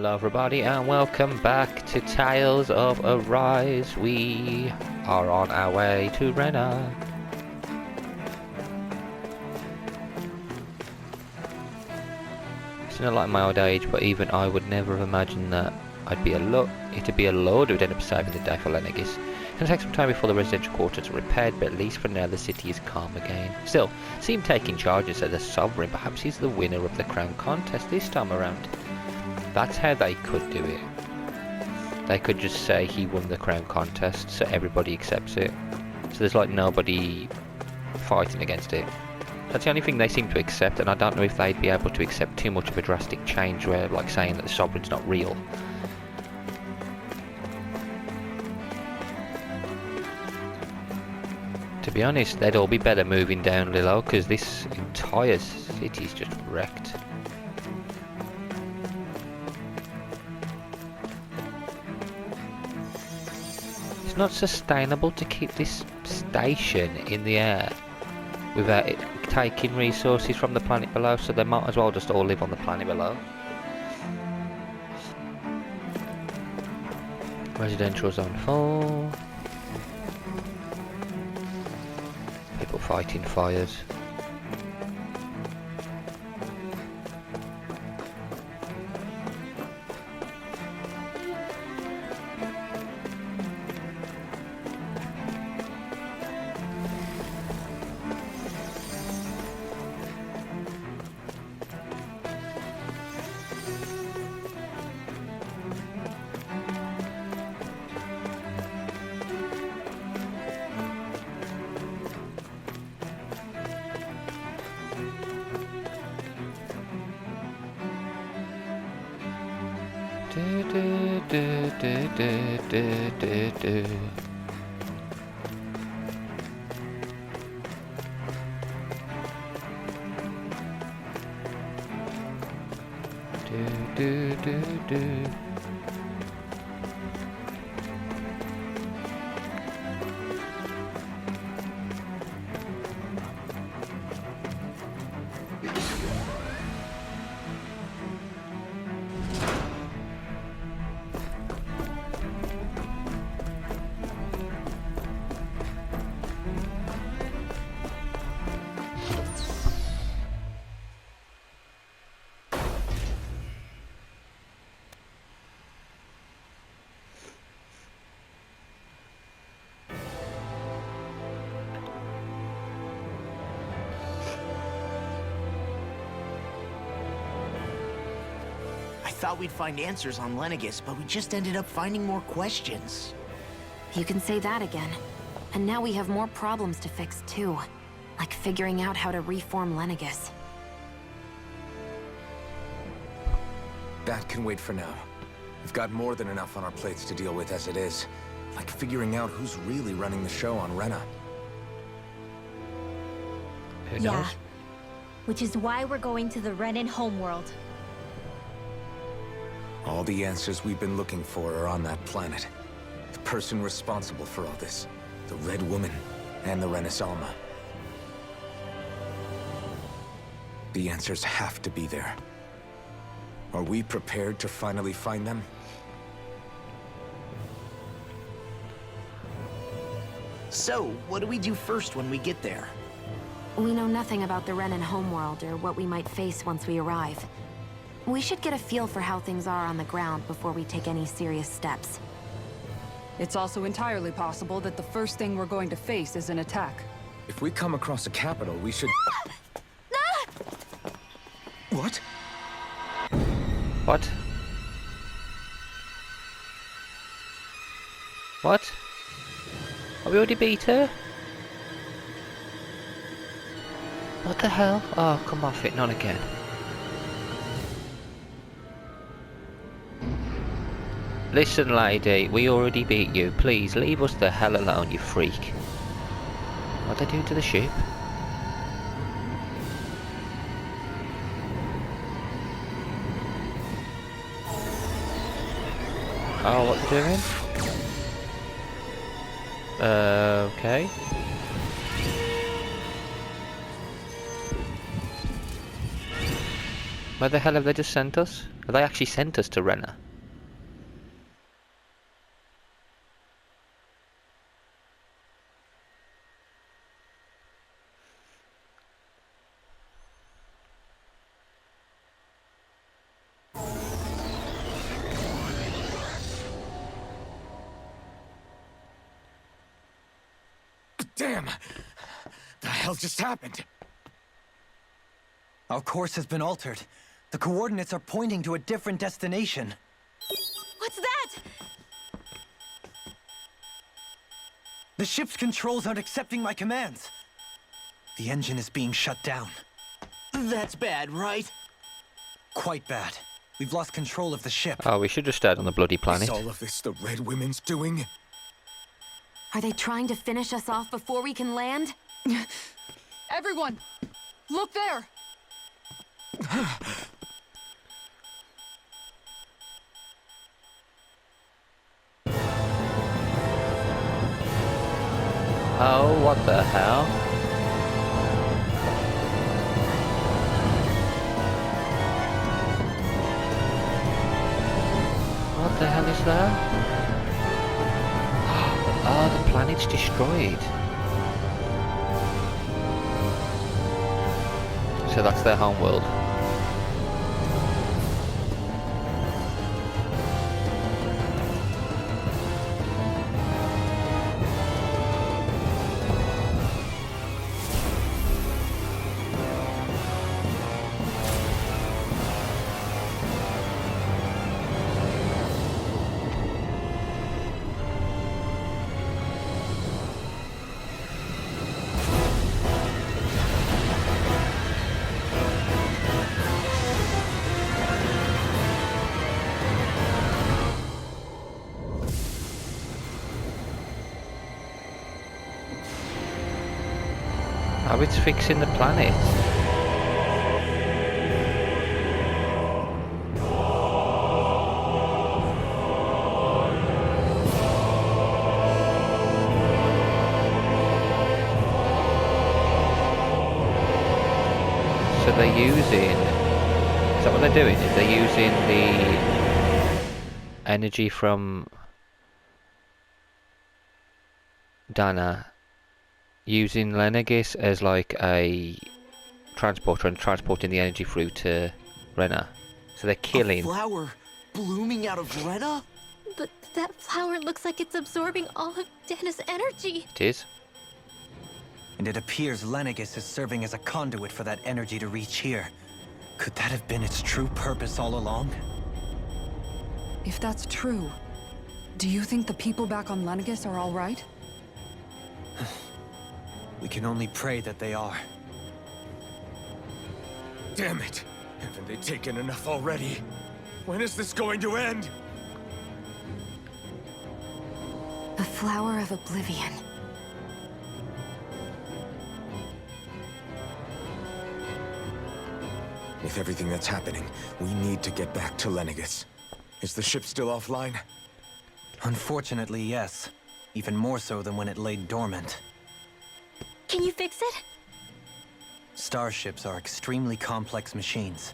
Hello everybody and welcome back to Tales of Arise. We are on our way to Rena. It's not like my old age, but even I would never have imagined that it'd be a lord who would end up saving the day for Lenegis. It's going to take some time before the residential quarters are repaired, but at least for now the city is calm again. Still, see him taking charge as the sovereign. Perhaps he's the winner of the crown contest this time around. That's how they could do it. They could just say he won the crown contest, so everybody accepts it. So there's like nobody fighting against it. That's the only thing they seem to accept, and I don't know if they'd be able to accept too much of a drastic change where, like, saying that the sovereign's not real. To be honest, they'd all be better moving down Lilo, because this entire city's just wrecked. It's not sustainable to keep this station in the air without it taking resources from the planet below, so they might as well just all live on the planet below. Residential zone 4. People fighting fires. I thought we'd find answers on Lenegis, but we just ended up finding more questions. You can say that again. And now we have more problems to fix too. Like figuring out how to reform Lenegis. That can wait for now. We've got more than enough on our plates to deal with as it is. Like figuring out who's really running the show on Rena. Who knows? Yeah. Which is why we're going to the Renan homeworld. All the answers we've been looking for are on that planet. The person responsible for all this. The Red Woman and the Renaissalma. The answers have to be there. Are we prepared to finally find them? So, what do we do first when we get there? We know nothing about the Renan homeworld or what we might face once we arrive. We should get a feel for how things are on the ground before we take any serious steps. It's also entirely possible that the first thing we're going to face is an attack. If we come across a capital, we should... What? What? What? Have we already beat her? What the hell? Oh, come off it, not again. Listen, lady, we already beat you. Please, leave us the hell alone, you freak. What they doing to the ship? Oh, what they're doing? Okay. Where the hell have they just sent us? Have they actually sent us to Renna? Damn! The hell just happened? Our course has been altered. The coordinates are pointing to a different destination. What's that? The ship's controls aren't accepting my commands. The engine is being shut down. That's bad, right? Quite bad. We've lost control of the ship. Oh, we should just stay on the bloody planet. Is all of this the Red Women's doing? Are they trying to finish us off before we can land? Everyone! Look there! Oh, what the hell? What the hell is that? Oh, the planet's destroyed. So that's their home world. Oh, it's fixing the planet. So they're using... Is that what they're doing? Is they're using the energy from Dana, using Lenegis as like a transporter and transporting the energy through to Renna. So they're A killing. flower blooming out of Renna? But that flower looks like it's absorbing all of Dana's energy. It is. And it appears Lenegis is serving as a conduit for that energy to reach here. Could that have been its true purpose all along? If that's true, do you think the people back on Lenegis are all right? We can only pray that they are. Damn it! Haven't they taken enough already? When is this going to end? The Flower of Oblivion. With everything that's happening, we need to get back to Lenegis. Is the ship still offline? Unfortunately, yes. Even more so than when it lay dormant. Can you fix it? Starships are extremely complex machines.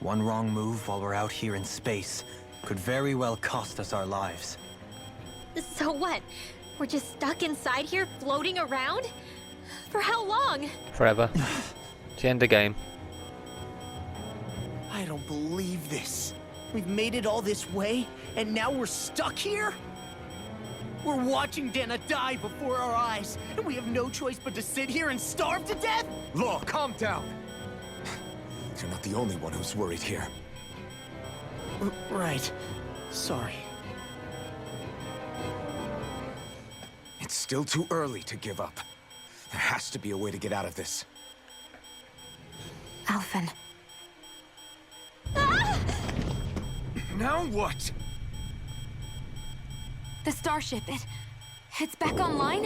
One wrong move while we're out here in space could very well cost us our lives. So what? We're just stuck inside here, floating around? For how long? Forever. It's the end of the game. I don't believe this. We've made it all this way, and now we're stuck here? We're watching Dana die before our eyes, and we have no choice but to sit here and starve to death? Law, calm down! You're not the only one who's worried here. Right. Sorry. It's still too early to give up. There has to be a way to get out of this. Alphen. Now what? The starship, it's back online?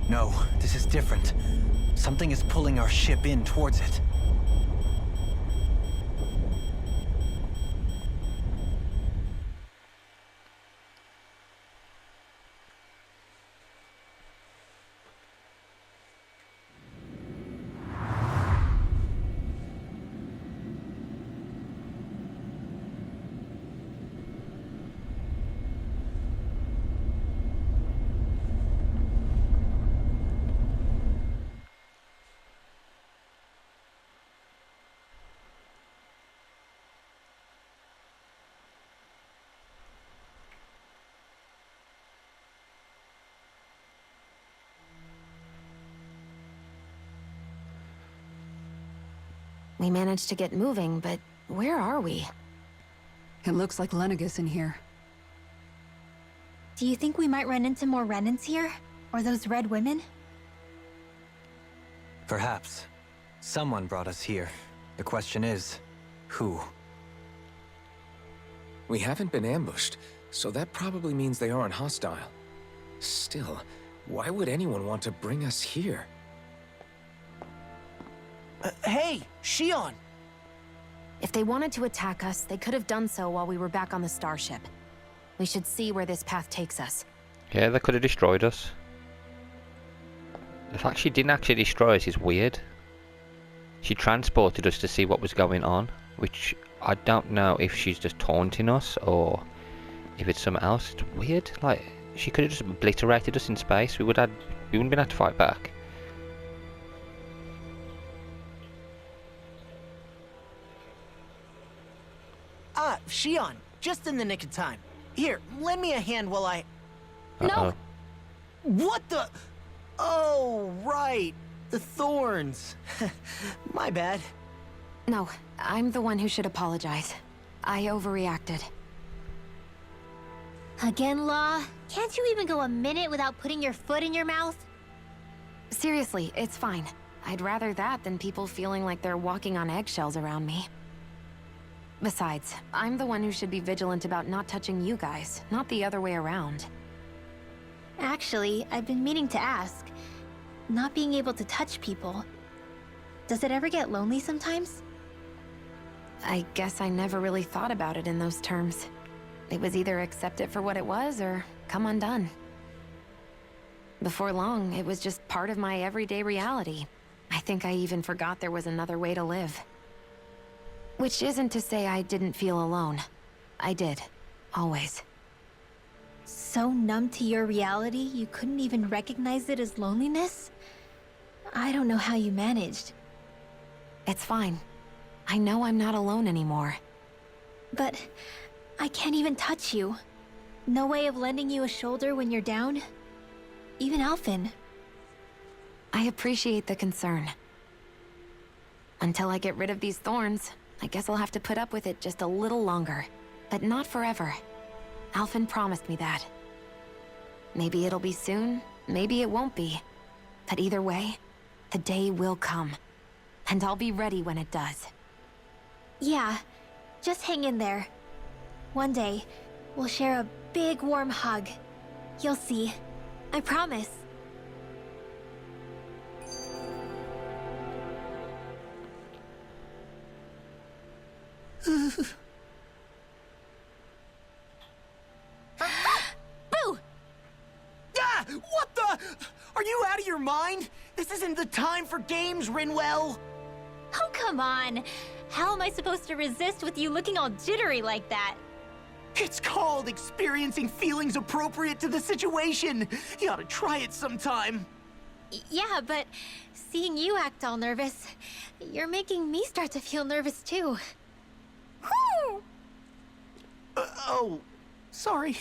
No, this is different. Something is pulling our ship in towards it. We managed to get moving, but where are we? It looks like Lenegis in here. Do you think we might run into more Renans here? Or those red women? Perhaps. Someone brought us here. The question is, who? We haven't been ambushed, so that probably means they aren't hostile. Still, why would anyone want to bring us here? Hey, Shion! If they wanted to attack us, they could have done so while we were back on the starship. We should see where this path takes us. Yeah, they could have destroyed us. The fact she didn't actually destroy us is weird. She transported us to see what was going on, which I don't know if she's just taunting us or if it's something else. It's weird. Like, she could have just obliterated us in space. We wouldn't been able to fight back. Ah, Shion, just in the nick of time. Here, lend me a hand while I... Uh-oh. What the... Oh, right. The thorns. My bad. No, I'm the one who should apologize. I overreacted. Again, Law? Can't you even go a minute without putting your foot in your mouth? Seriously, it's fine. I'd rather that than people feeling like they're walking on eggshells around me. Besides, I'm the one who should be vigilant about not touching you guys, not the other way around. Actually, I've been meaning to ask. Not being able to touch people, does it ever get lonely sometimes? I guess I never really thought about it in those terms. It was either accept it for what it was or come undone. Before long, it was just part of my everyday reality. I think I even forgot there was another way to live. Which isn't to say I didn't feel alone. I did. Always. So numb to your reality, you couldn't even recognize it as loneliness? I don't know how you managed. It's fine. I know I'm not alone anymore. But I can't even touch you. No way of lending you a shoulder when you're down? Even Alphen. I appreciate the concern. Until I get rid of these thorns, I guess I'll have to put up with it just a little longer. But not forever. Alphen promised me that. Maybe it'll be soon, maybe it won't be. But either way, the day will come. And I'll be ready when it does. Yeah, just hang in there. One day, we'll share a big warm hug. You'll see. I promise. Boo! Ah! What the... Are you out of your mind? This isn't the time for games, Rinwell! Oh, come on. How am I supposed to resist with you looking all jittery like that? It's called experiencing feelings appropriate to the situation. You ought to try it sometime. Yeah, but seeing you act all nervous, you're making me start to feel nervous too. Oh, sorry.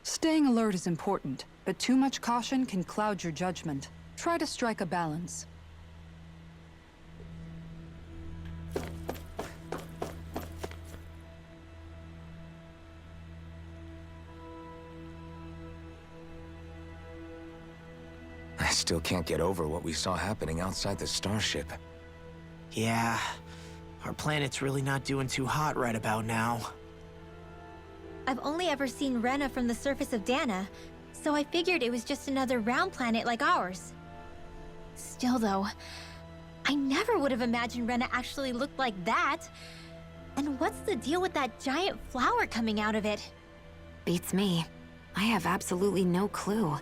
Staying alert is important, but too much caution can cloud your judgment. Try to strike a balance. I still can't get over what we saw happening outside the starship. Yeah, our planet's really not doing too hot right about now. I've only ever seen Rena from the surface of Dana, so I figured it was just another round planet like ours. Still though, I never would have imagined Rena actually looked like that. And what's the deal with that giant flower coming out of it? Beats me. I have absolutely no clue.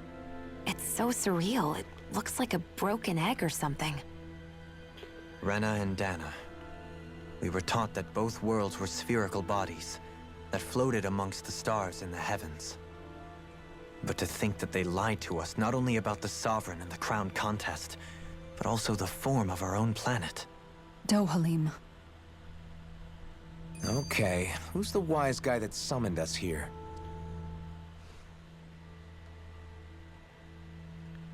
It's so surreal. It looks like a broken egg or something. Rena and Dana. We were taught that both worlds were spherical bodies that floated amongst the stars in the heavens. But to think that they lied to us not only about the Sovereign and the Crown contest, but also the form of our own planet. Dohalim. Okay, who's the wise guy that summoned us here?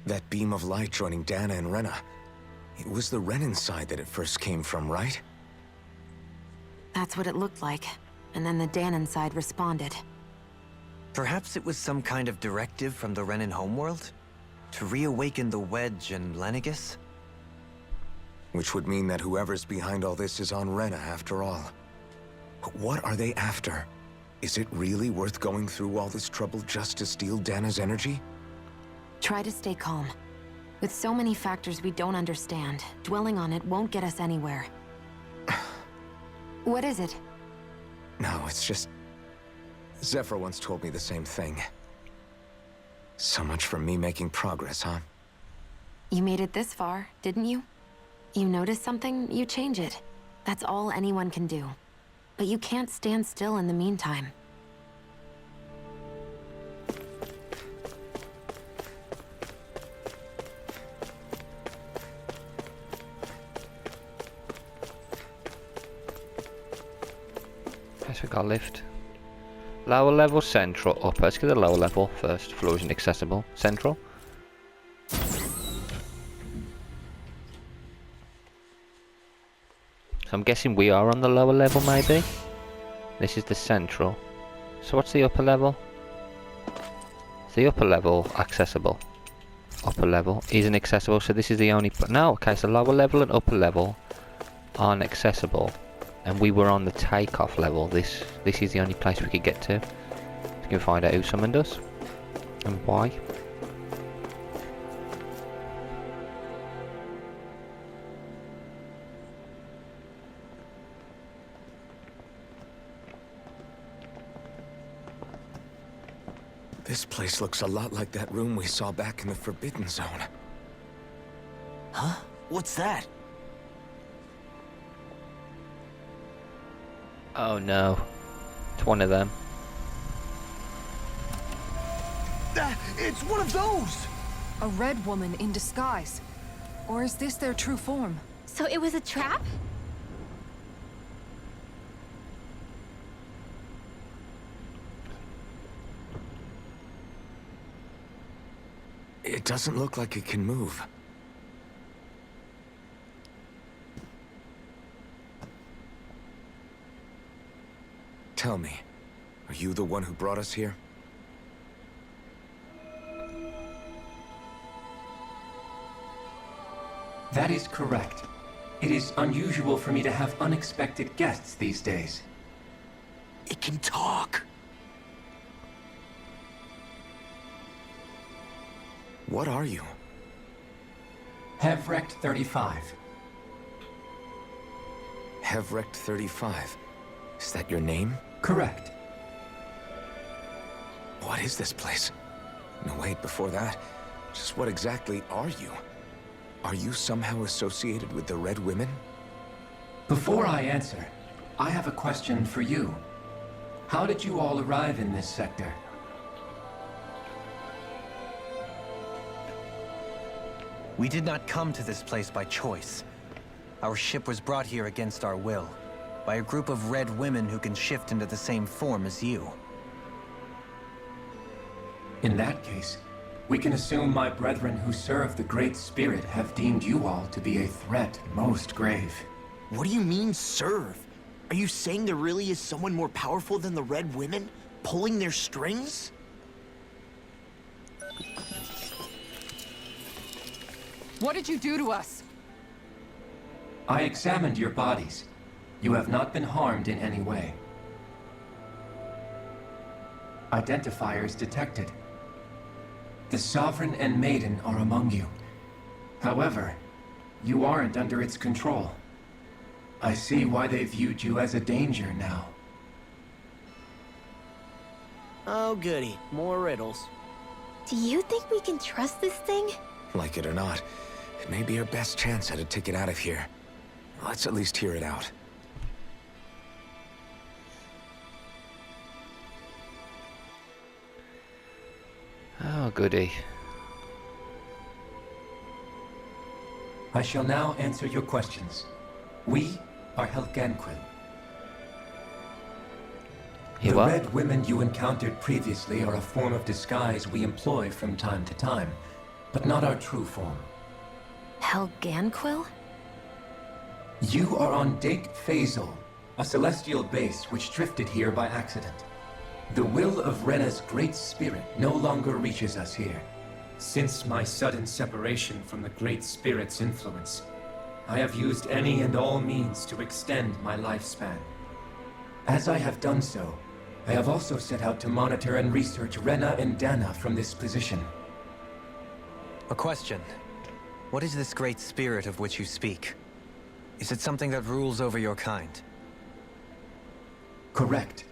That beam of light joining Dana and Rena. It was the Renan side that it first came from, right? That's what it looked like. And then the Danon side responded. Perhaps it was some kind of directive from the Renan homeworld? To reawaken the Wedge and Lenegis? Which would mean that whoever's behind all this is on Rena after all. But what are they after? Is it really worth going through all this trouble just to steal Dana's energy? Try to stay calm. With so many factors we don't understand, dwelling on it won't get us anywhere. What is it? No, it's just... Zephyr once told me the same thing. So much for me making progress, huh? You made it this far, didn't you? You notice something, you change it. That's all anyone can do. But you can't stand still in the meantime. Guess we got a lift. Lower level, central, upper. Let's get the lower level first. Floor isn't accessible. Central. So I'm guessing we are on the lower level, maybe? This is the central. So what's the upper level? Is the upper level accessible? Upper level isn't accessible, so this is the only... No, okay, so lower level and upper level aren't accessible. And we were on the takeoff level. This is the only place we could get to. We can find out who summoned us. And why. This place looks a lot like that room we saw back in the Forbidden Zone. Huh? What's that? Oh no. It's one of them. It's one of those! A red woman in disguise. Or is this their true form? So it was a trap? It doesn't look like it can move. Tell me, are you the one who brought us here? That is correct. It is unusual for me to have unexpected guests these days. It can talk. What are you? Hevrect 35. Hevrect 35. Is that your name? Correct. What is this place? No, wait, before that, just what exactly are you? Are you somehow associated with the Red Women? Before I answer, I have a question for you. How did you all arrive in this sector? We did not come to this place by choice. Our ship was brought here against our will, by a group of red women who can shift into the same form as you. In that case, we can assume my brethren who serve the Great Spirit have deemed you all to be a threat most grave. What do you mean, serve? Are you saying there really is someone more powerful than the Red Women, pulling their strings? What did you do to us? I examined your bodies. You have not been harmed in any way. Identifiers detected. The Sovereign and Maiden are among you. However, you aren't under its control. I see why they viewed you as a danger now. Oh goody, more riddles. Do you think we can trust this thing? Like it or not, it may be our best chance at a ticket out of here. Let's at least hear it out. Oh, goody. I shall now answer your questions. We are Helgenquil. You The are? red women you encountered previously are a form of disguise we employ from time to time, but not our true form. Helganquil? You are on Dake Phasol, a celestial base which drifted here by accident. The will of Rena's great spirit no longer reaches us here. Since my sudden separation from the Great Spirit's influence, I have used any and all means to extend my lifespan. As I have done so, I have also set out to monitor and research Rena and Dana from this position. A question. What is this great spirit of which you speak? Is it something that rules over your kind? Correct.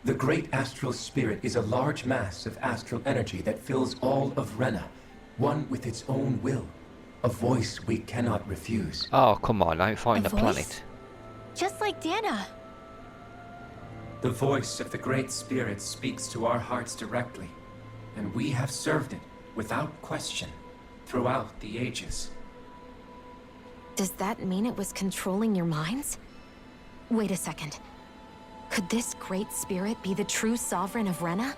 The Great Astral Spirit is a large mass of astral energy that fills all of Rena, one with its own will. A voice we cannot refuse. Oh, come on, I ain't fighting A the voice? planet. Just like Dana. The voice of the Great Spirit speaks to our hearts directly, and we have served it without question throughout the ages. Does that mean it was controlling your minds? Wait a second. Could this great spirit be the true sovereign of Rena?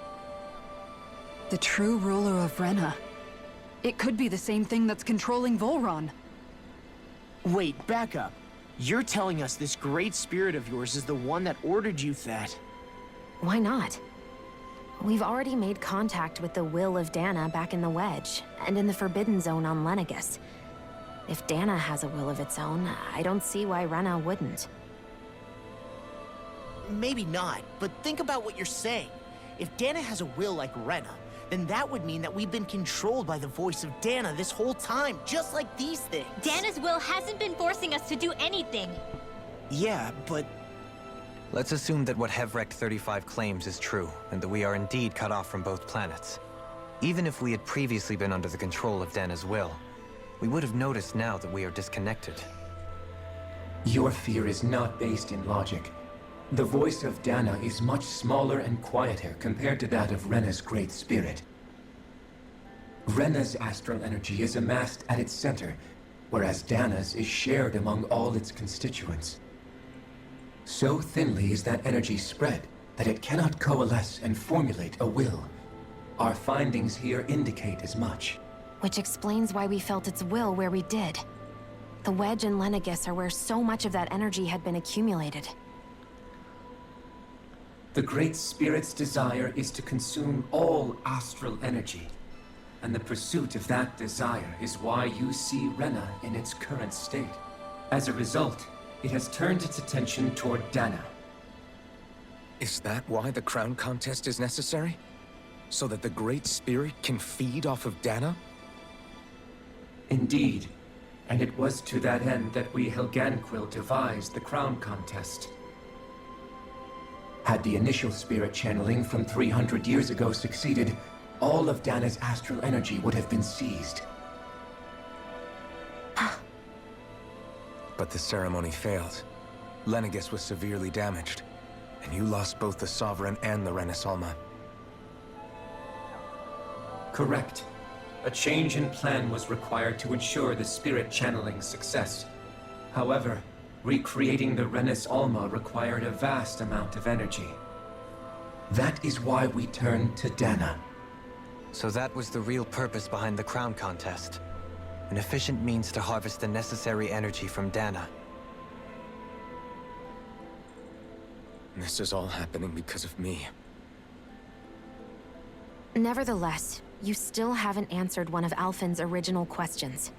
The true ruler of Rena. It could be the same thing that's controlling Volron. Wait, back up. You're telling us this great spirit of yours is the one that ordered you that? Why not? We've already made contact with the will of Dana back in the Wedge, and in the Forbidden Zone on Lenegus. If Dana has a will of its own, I don't see why Rena wouldn't. Maybe not, but think about what you're saying. If Dana has a will like Rena, then that would mean that we've been controlled by the voice of Dana this whole time, just like these things. Dana's will hasn't been forcing us to do anything. Yeah, but Let's assume that what Hevrecht 35 claims is true, and that we are indeed cut off from both planets. Even if we had previously been under the control of Dana's will, we would have noticed now that we are disconnected. Your fear is not based in logic. The voice of Dana is much smaller and quieter compared to that of Rena's great spirit. Rena's astral energy is amassed at its center, whereas Dana's is shared among all its constituents. So thinly is that energy spread that it cannot coalesce and formulate a will. Our findings here indicate as much. Which explains why we felt its will where we did. The Wedge and Lenegus are where so much of that energy had been accumulated. The Great Spirit's desire is to consume all astral energy. And the pursuit of that desire is why you see Rena in its current state. As a result, it has turned its attention toward Dana. Is that why the crown contest is necessary? So that the Great Spirit can feed off of Dana? Indeed. And it was to that end that we Helganquil devised the crown contest. Had the initial spirit channeling from 300 years ago succeeded, all of Dana's astral energy would have been seized. But the ceremony failed. Lenegus was severely damaged, and you lost both the Sovereign and the Renasalma. Correct. A change in plan was required to ensure the spirit channeling's success. However, recreating the Renis Alma required a vast amount of energy. That is why we turned to Dana. So that was the real purpose behind the crown contest. An efficient means to harvest the necessary energy from Dana. This is all happening because of me. Nevertheless, you still haven't answered one of Alphen's original questions.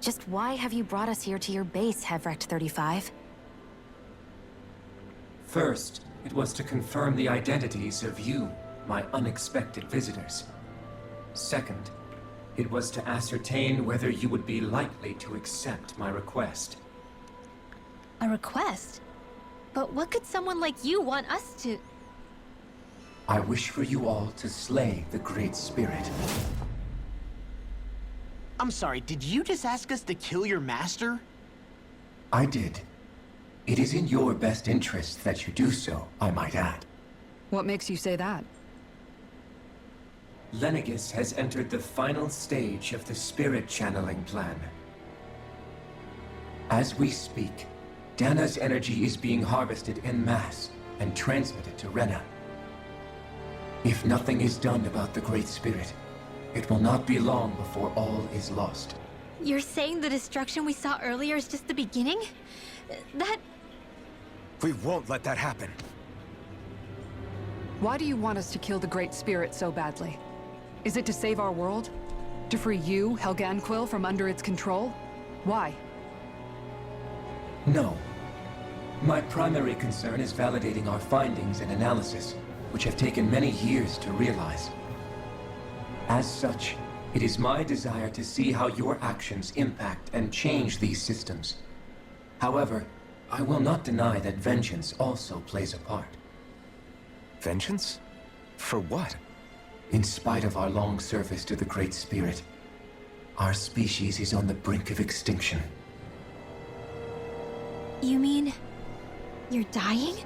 Just why have you brought us here to your base, Hevrecht 35? First, it was to confirm the identities of you, my unexpected visitors. Second, it was to ascertain whether you would be likely to accept my request. A request? But what could someone like you want us to... I wish for you all to slay the Great Spirit. I'm sorry, did you just ask us to kill your master? I did. It is in your best interest that you do so, I might add. What makes you say that? Lenegus has entered the final stage of the spirit channeling plan. As we speak, Dana's energy is being harvested en masse and transmitted to Rena. If nothing is done about the Great Spirit, it will not be long before all is lost. You're saying the destruction we saw earlier is just the beginning? That... We won't let that happen. Why do you want us to kill the Great Spirit so badly? Is it to save our world? To free you, Helganquil, from under its control? Why? No. My primary concern is validating our findings and analysis, which have taken many years to realize. As such, it is my desire to see how your actions impact and change these systems. However, I will not deny that vengeance also plays a part. Vengeance? For what? In spite of our long service to the Great Spirit, our species is on the brink of extinction. You mean... you're dying?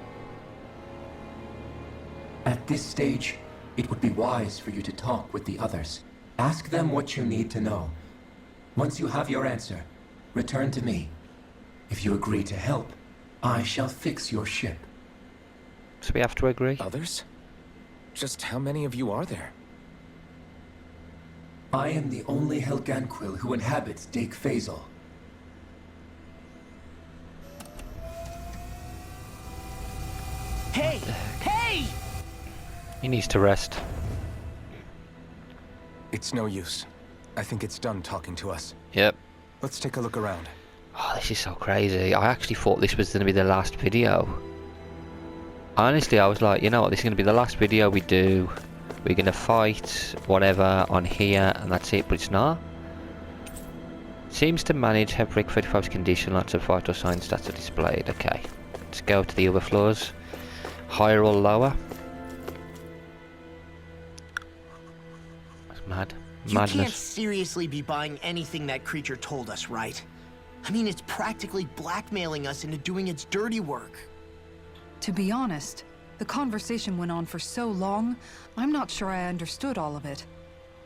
At this stage, it would be wise for you to talk with the others. Ask them what you need to know. Once you have your answer, return to me. If you agree to help, I shall fix your ship. So we have to agree? Others? Just how many of you are there? I am the only Helganquil who inhabits Dake Faisal. Hey! Hey! He needs to rest. It's no use. I think it's done talking to us. Yep. Let's take a look around. Oh, this is so crazy. I actually thought this was going to be the last video. Honestly, I was like, you know what, this is going to be the last video we do. We're going to fight whatever on here, and that's it, but it's not. Seems to manage Heverick 35's condition, lots of vital signs stats are displayed. Okay, let's go to the other floors. Higher or lower? That's mad. You can't Madness. seriously be buying anything that creature told us, right? I mean, it's practically blackmailing us into doing its dirty work. To be honest, the conversation went on for so long, I'm not sure I understood all of it.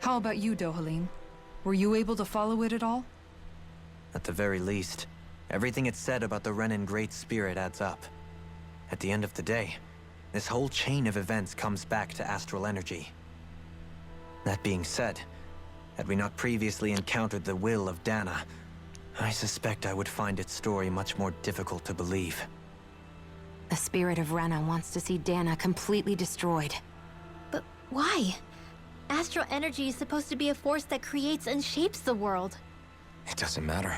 How about you, Dohalim? Were you able to follow it at all? At the very least, everything it said about the Renan Great Spirit adds up. At the end of the day, this whole chain of events comes back to astral energy. That being said, had we not previously encountered the will of Dana, I suspect I would find its story much more difficult to believe. The spirit of Rena wants to see Dana completely destroyed. But why? Astral energy is supposed to be a force that creates and shapes the world. It doesn't matter.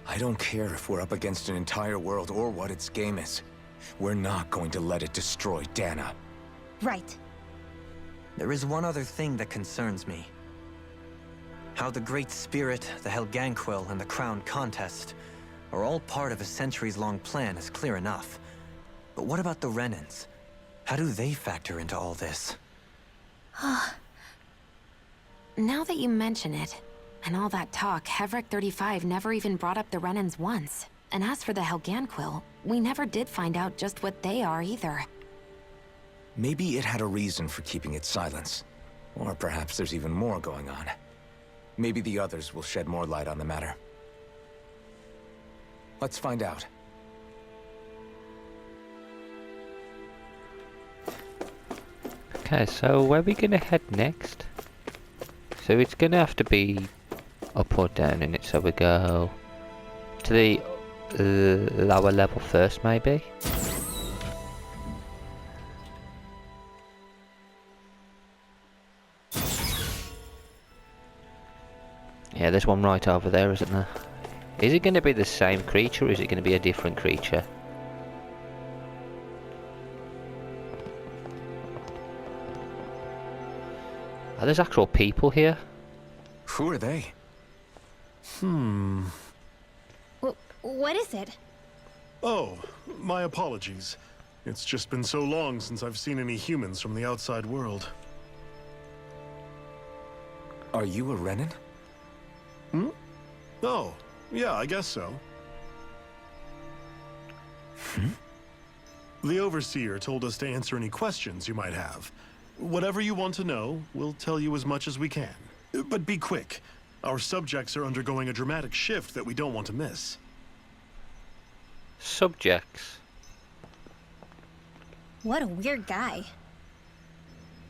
I don't care if we're up against an entire world or what its game is. We're not going to let it destroy Dana. Right. There is one other thing that concerns me. How the Great Spirit, the Helganquil, and the Crown Contest are all part of a centuries-long plan is clear enough. But what about the Renans? How do they factor into all this? Now that you mention it, and all that talk, Heverick 35 never even brought up the Renans once. And as for the Helganquil, we never did find out just what they are either. Maybe it had a reason for keeping its silence. Or perhaps there's even more going on. Maybe the others will shed more light on the matter. Let's find out. Okay, so where are we gonna head next? So it's gonna have to be up or down in it, so we go to the lower level first, maybe? Yeah, there's one right over there, isn't there? Is it gonna be the same creature, or is it gonna be a different creature? Oh, there's actual people here. Who are they? What is it? Oh, my apologies. It's just been so long since I've seen any humans from the outside world. Are you a Renan? Oh, yeah, I guess so. The Overseer told us to answer any questions you might have. Whatever you want to know, we'll tell you as much as we can. But be quick. Our subjects are undergoing a dramatic shift that we don't want to miss. Subjects. What a weird guy.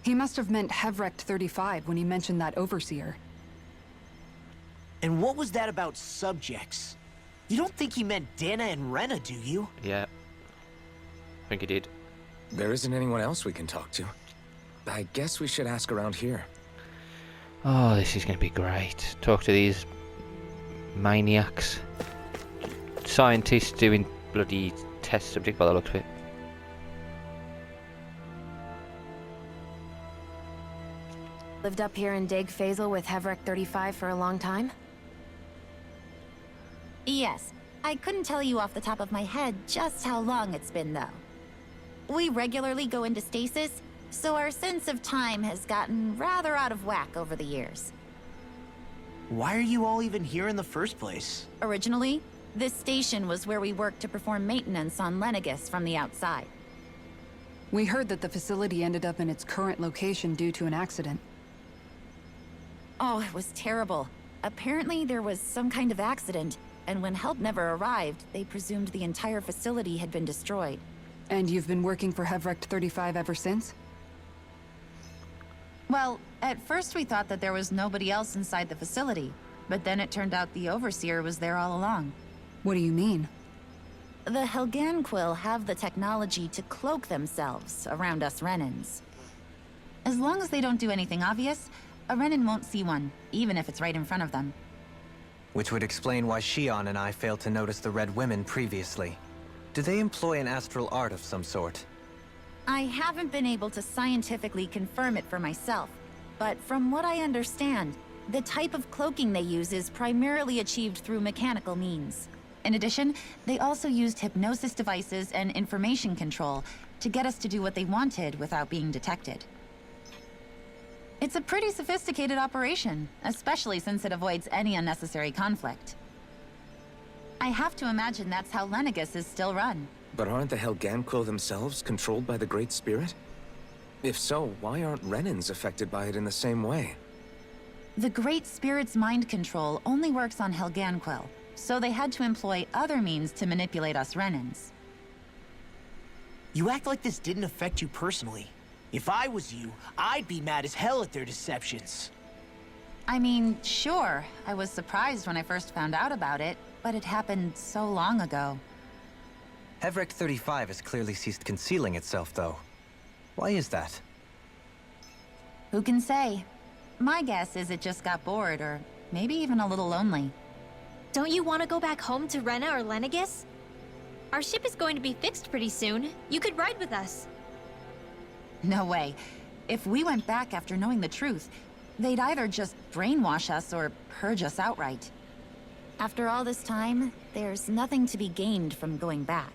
He must have meant Heverick 35 when he mentioned that Overseer. And what was that about subjects? You don't think he meant Dana and Rena, do you? Yeah. I think he did. There isn't anyone else we can talk to. I guess we should ask around here. Oh, this is going to be great. Talk to these maniacs. Scientists doing bloody test subject by the looks of it. Lived up here in Dag Fazel with Hevrek 35 for a long time? Yes. I couldn't tell you off the top of my head just how long it's been, though. We regularly go into stasis, so our sense of time has gotten rather out of whack over the years. Why are you all even here in the first place? Originally, this station was where we worked to perform maintenance on Lenegis from the outside. We heard that the facility ended up in its current location due to an accident. Oh, it was terrible. Apparently there was some kind of accident, and when help never arrived, they presumed the entire facility had been destroyed. And you've been working for Hevrek 35 ever since? Well, at first we thought that there was nobody else inside the facility, but then it turned out the Overseer was there all along. What do you mean? The Helganquil have the technology to cloak themselves around us Renans. As long as they don't do anything obvious, a Renan won't see one, even if it's right in front of them. Which would explain why Shion and I failed to notice the Red Women previously. Do they employ an astral art of some sort? I haven't been able to scientifically confirm it for myself, but from what I understand, the type of cloaking they use is primarily achieved through mechanical means. In addition, they also used hypnosis devices and information control to get us to do what they wanted without being detected. It's a pretty sophisticated operation, especially since it avoids any unnecessary conflict. I have to imagine that's how Lenegis is still run. But aren't the Helganquil themselves controlled by the Great Spirit? If so, why aren't Renans affected by it in the same way? The Great Spirit's mind control only works on Helganquil, so they had to employ other means to manipulate us Renans. You act like this didn't affect you personally. If I was you, I'd be mad as hell at their deceptions. I mean, sure, I was surprised when I first found out about it, but it happened so long ago. Hevrek 35 has clearly ceased concealing itself, though. Why is that? Who can say? My guess is it just got bored, or maybe even a little lonely. Don't you want to go back home to Rena or Lenegis? Our ship is going to be fixed pretty soon. You could ride with us. No way. If we went back after knowing the truth, they'd either just brainwash us or purge us outright. After all this time, there's nothing to be gained from going back.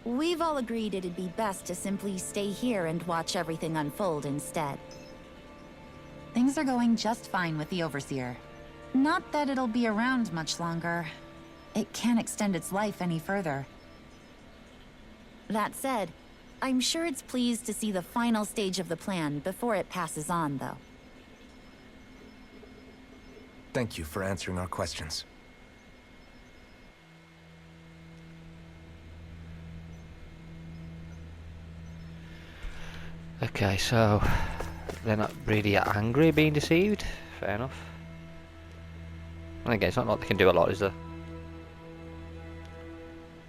We've all agreed it'd be best to simply stay here and watch everything unfold instead. Things are going just fine with the Overseer. Not that it'll be around much longer. It can't extend its life any further. That said, I'm sure it's pleased to see the final stage of the plan before it passes on, though. Thank you for answering our questions. Okay, so they're not really angry being deceived. Fair enough. Okay, it's not like they can do a lot, is there?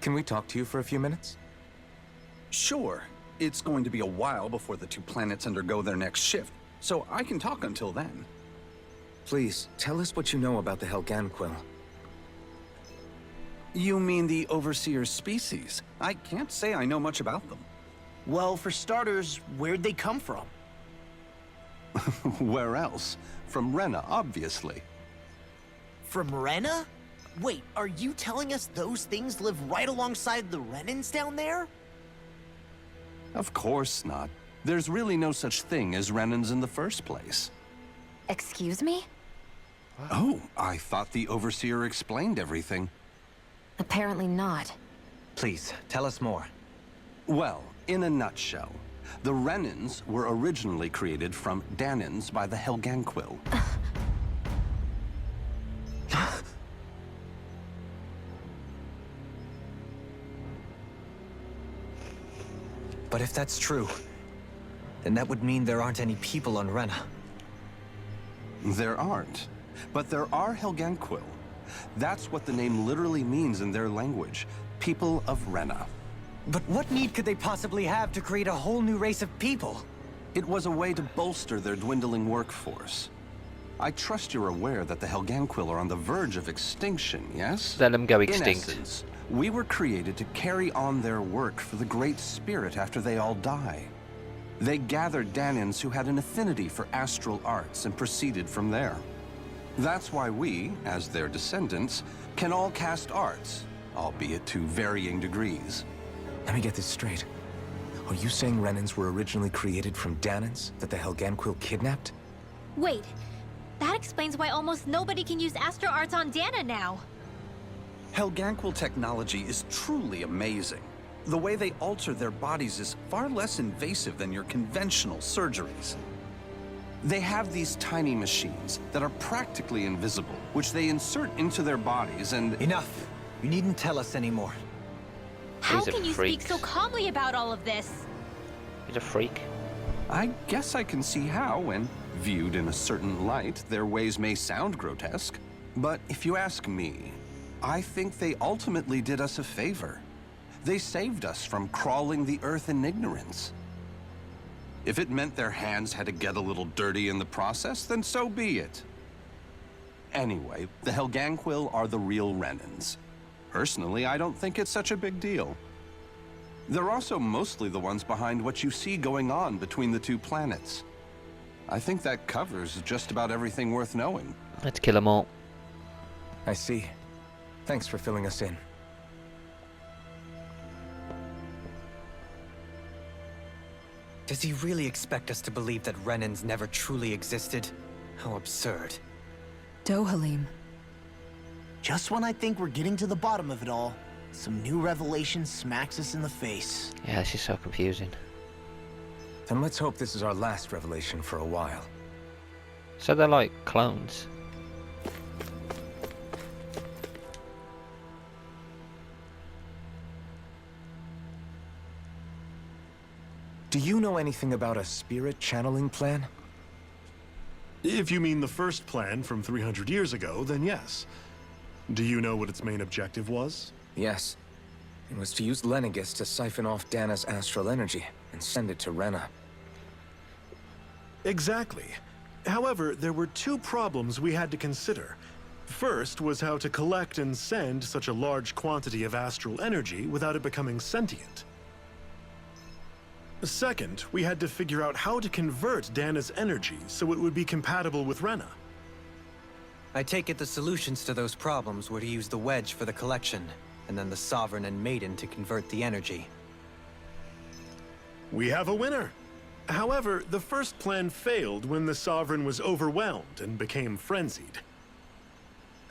Can we talk to you for a few minutes? Sure. It's going to be a while before the two planets undergo their next shift, so I can talk until then. Please, tell us what you know about the Helganquil. You mean the Overseer's species? I can't say I know much about them. Well, for starters, where'd they come from? Where else? From Rena, obviously. From Rena? Wait, are you telling us those things live right alongside the Renans down there? Of course not. There's really no such thing as Renans in the first place. Excuse me? Oh, I thought the Overseer explained everything. Apparently not. Please, tell us more. Well, in a nutshell, the Renans were originally created from Danans by the Helganquil. But if that's true, then that would mean there aren't any people on Rena. There aren't. But there are Helganquil, That's what the name literally means in their language. People of Rena. But what need could they possibly have to create a whole new race of people? It was a way to bolster their dwindling workforce. I trust you're aware that the Helganquil are on the verge of extinction, yes? Let them go extinct. In essence, we were created to carry on their work for the Great Spirit after they all die. They gathered Dahnans who had an affinity for astral arts and proceeded from there. That's why we, as their descendants, can all cast arts, albeit to varying degrees. Let me get this straight. Are you saying Renans were originally created from Dahnans that the Helganquil kidnapped? Wait, that explains why almost nobody can use Astro Arts on Dana now. Helganquil technology is truly amazing. The way they alter their bodies is far less invasive than your conventional surgeries. They have these tiny machines that are practically invisible, which they insert into their bodies and... Enough! You needn't tell us anymore. How These are can you speak freaks. so calmly about all of this? He's a freak. I guess I can see how, when viewed in a certain light, their ways may sound grotesque. But if you ask me, I think they ultimately did us a favor. They saved us from crawling the earth in ignorance. If it meant their hands had to get a little dirty in the process, then so be it. Anyway, the Helganquil are the real Renans. Personally, I don't think it's such a big deal. They're also mostly the ones behind what you see going on between the two planets. I think that covers just about everything worth knowing. Let's kill them all. I see. Thanks for filling us in. Does he really expect us to believe that Renans never truly existed? How absurd. Dohalim. Just when I think we're getting to the bottom of it all, some new revelation smacks us in the face. Yeah, this is so confusing. Then let's hope this is our last revelation for a while. So they're like clones. Do you know anything about a spirit channeling plan? If you mean the first plan from 300 years ago, then yes. Do you know what its main objective was? Yes. It was to use Lenegis to siphon off Dana's astral energy and send it to Rena. Exactly. However, there were two problems we had to consider. First was how to collect and send such a large quantity of astral energy without it becoming sentient. Second, we had to figure out how to convert Dana's energy so it would be compatible with Rena. I take it the solutions to those problems were to use the wedge for the collection, and then the Sovereign and Maiden to convert the energy. We have a winner. However, the first plan failed when the Sovereign was overwhelmed and became frenzied.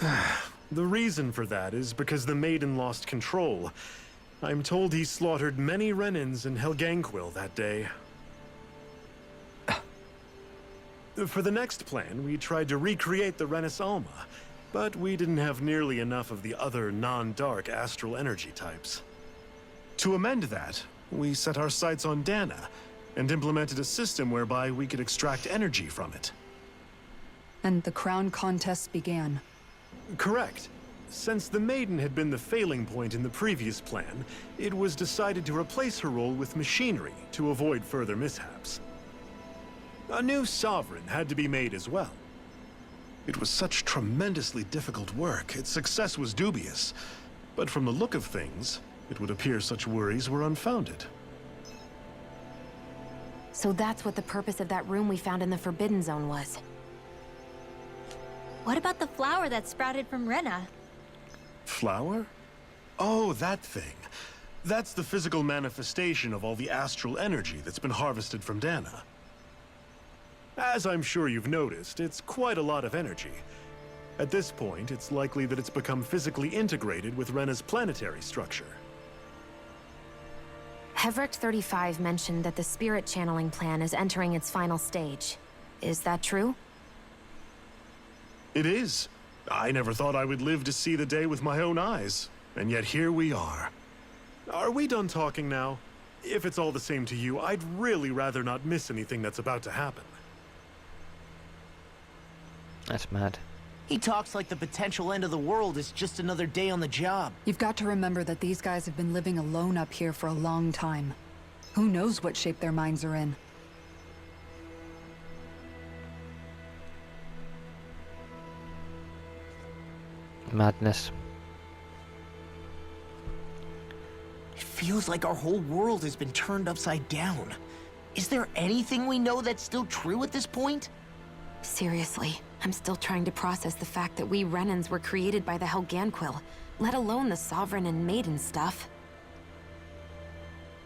The reason for that is because the Maiden lost control. I'm told he slaughtered many Renans in Helganquil that day. For the next plan, we tried to recreate the Renis Alma, but we didn't have nearly enough of the other non-dark astral energy types. To amend that, we set our sights on Dana, and implemented a system whereby we could extract energy from it. And the crown contests began. Correct. Since the Maiden had been the failing point in the previous plan, it was decided to replace her role with machinery to avoid further mishaps. A new Sovereign had to be made as well. It was such tremendously difficult work, its success was dubious. But from the look of things, it would appear such worries were unfounded. So that's what the purpose of that room we found in the Forbidden Zone was. What about the flower that sprouted from Rena? Flower? Oh, that thing. That's the physical manifestation of all the astral energy that's been harvested from Dana. As I'm sure you've noticed, it's quite a lot of energy. At this point, it's likely that it's become physically integrated with Rena's planetary structure. Heverick 35 mentioned that the spirit channeling plan is entering its final stage. Is that true? It is. I never thought I would live to see the day with my own eyes, and yet here we are. Are we done talking now? If it's all the same to you, I'd really rather not miss anything that's about to happen. That's mad. He talks like the potential end of the world is just another day on the job. You've got to remember that these guys have been living alone up here for a long time. Who knows what shape their minds are in? Madness. It feels like our whole world has been turned upside down. Is there anything we know that's still true at this point? Seriously, I'm still trying to process the fact that we Renans were created by the Helganquil, let alone the Sovereign and Maiden stuff.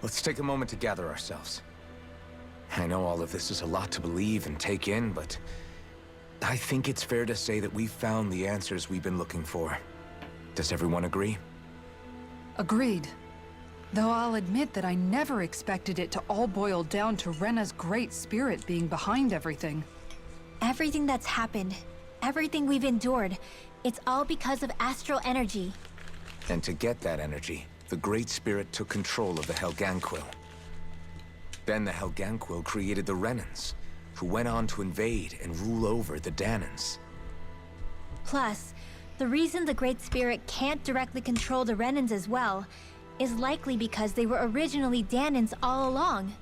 Let's take a moment to gather ourselves. I know all of this is a lot to believe and take in, but I think it's fair to say that we've found the answers we've been looking for. Does everyone agree? Agreed. Though I'll admit that I never expected it to all boil down to Rena's great spirit being behind everything. Everything that's happened, everything we've endured, it's all because of astral energy. And to get that energy, the Great Spirit took control of the Helganquil. Then the Helganquil created the Renans, who went on to invade and rule over the Danans. Plus, the reason the Great Spirit can't directly control the Renans as well is likely because they were originally Danans all along.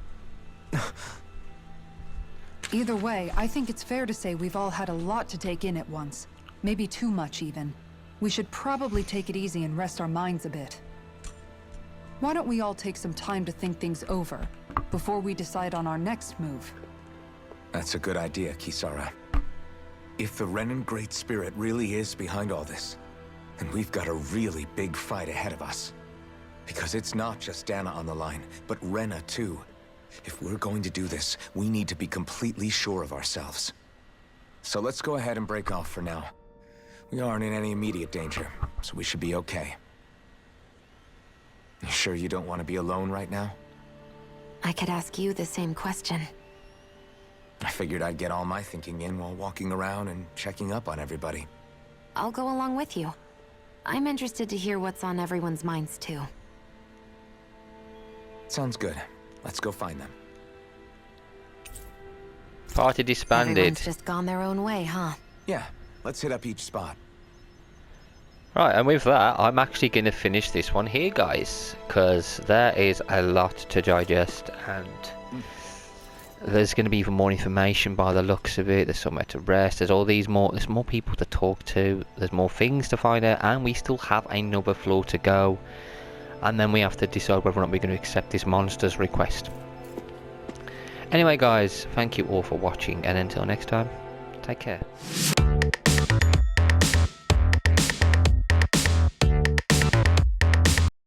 Either way, I think it's fair to say we've all had a lot to take in at once. Maybe too much, even. We should probably take it easy and rest our minds a bit. Why don't we all take some time to think things over, before we decide on our next move? That's a good idea, Kisara. If the Renan Great Spirit really is behind all this, then we've got a really big fight ahead of us. Because it's not just Dana on the line, but Rena too. If we're going to do this, we need to be completely sure of ourselves. So let's go ahead and break off for now. We aren't in any immediate danger, so we should be okay. You sure you don't want to be alone right now? I could ask you the same question. I figured I'd get all my thinking in while walking around and checking up on everybody. I'll go along with you. I'm interested to hear what's on everyone's minds too. Sounds good. Let's go find them. Party disbanded. Everyone's just gone their own way, huh? Yeah, let's hit up each spot. Right, and with that, I'm actually going to finish this one here, guys, because there is a lot to digest, and there's going to be even more information by the looks of it. There's somewhere to rest. There's there's more people to talk to. There's more things to find out, and we still have another floor to go. And then we have to decide whether or not we're going to accept this monster's request. Anyway, guys, thank you all for watching, and until next time, take care.